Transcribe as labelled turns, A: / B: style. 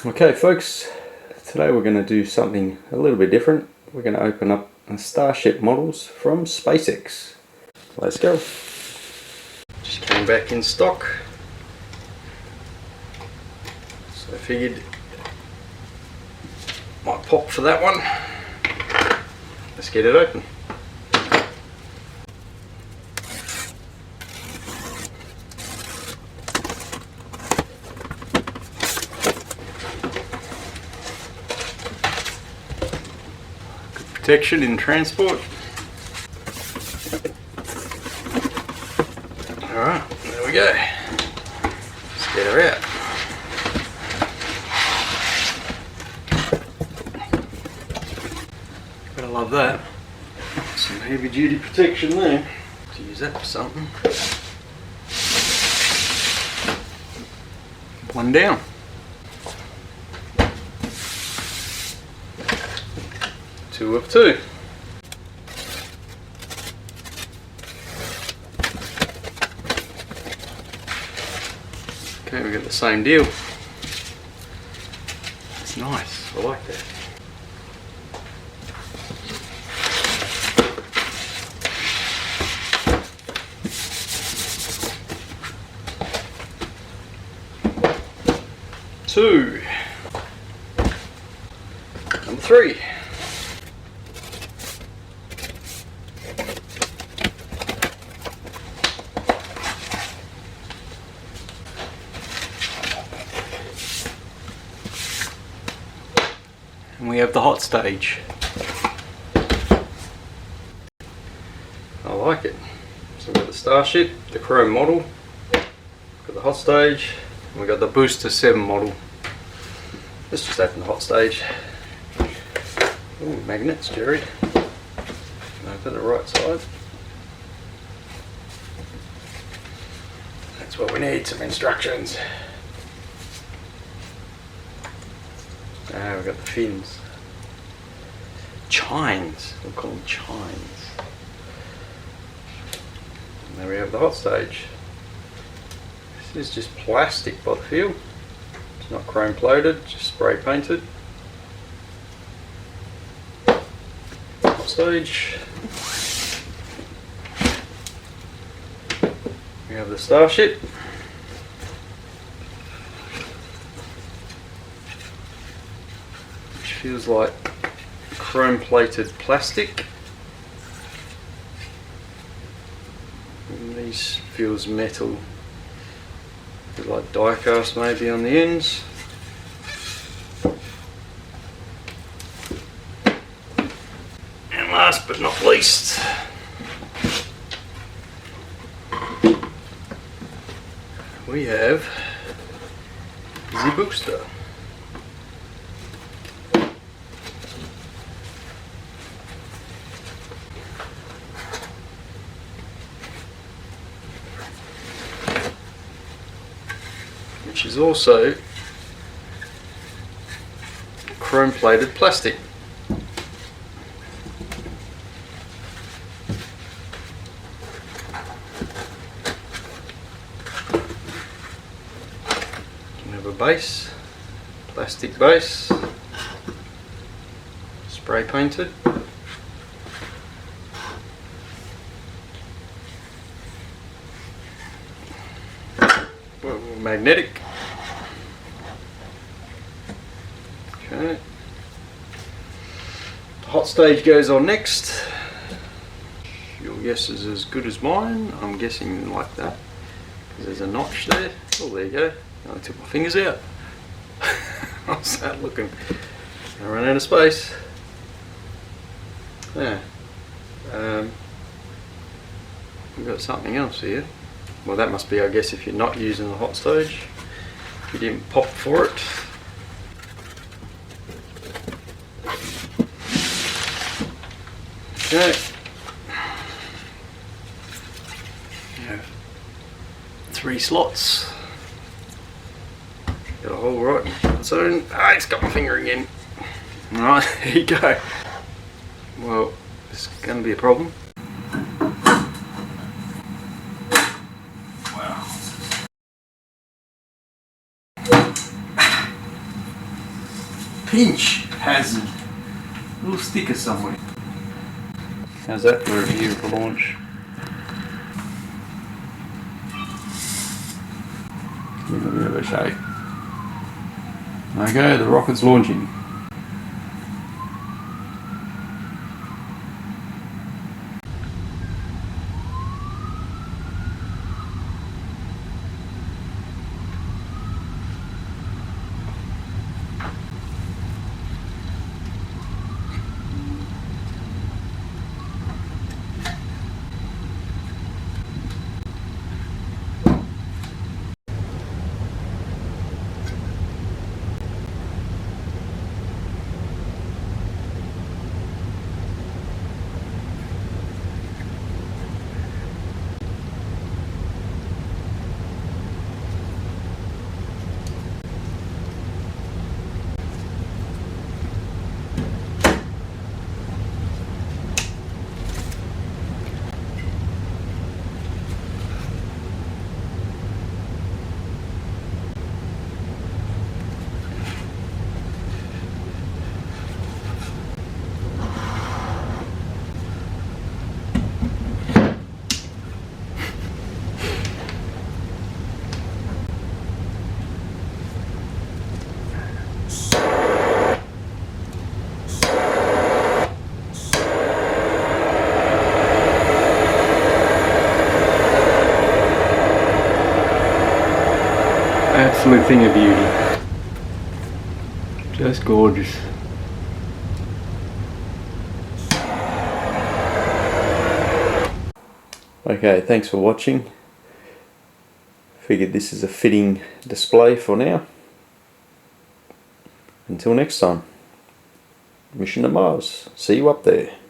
A: Okay folks, today we're going to do something a little bit different. We're going to open up Starship models from SpaceX. Let's go. Just came back in stock, so I figured might pop for that one. Let's get it open. Protection in transport. Alright, there we go. Let's get her out. Gotta love that. Some heavy duty protection there. To use that for something. One down. Two of two. Okay, we got the same deal. It's nice, I like that. Two. Number three. And we have the Hotstage. I like it. So we've got the Starship, the chrome model, got the Hotstage, and we've got the Booster 7 model. Let's just open the Hotstage. Ooh, magnets, Jerry. Open the right side. That's what we need, some instructions. We've got the fins. Chines, we'll call them chines. And there we have the Hotstage. This is just plastic by the feel. It's not chrome plated, just spray painted. Hotstage. We have the Starship. Feels like chrome plated plastic. And these feels metal. A bit like die cast maybe on the ends. And last but not least, we have the booster. Which is also chrome plated plastic. You have a base, plastic base, spray painted. Well, magnetic. Okay. The Hotstage goes on next. Your guess is as good as mine. I'm guessing like that. There's a notch there. Oh, there you go. I took my fingers out. How's that looking? I ran out of space. Yeah. We've got something else here. Well, that must be, I guess, if you're not using the Hotstage. You didn't pop for it. Okay. You have 3 slots. Got a hole right on its own. Ah, it's got my finger again. Alright, there you go. Well, it's going to be a problem. pinch hazard. A little sticker somewhere. How's that for a review of the launch? Give it a bit of a shake. Okay, the rocket's launching. Absolute thing of beauty. Just gorgeous. Okay, thanks for watching. Figured this is a fitting display for now. Until next time. Mission to Mars. See you up there.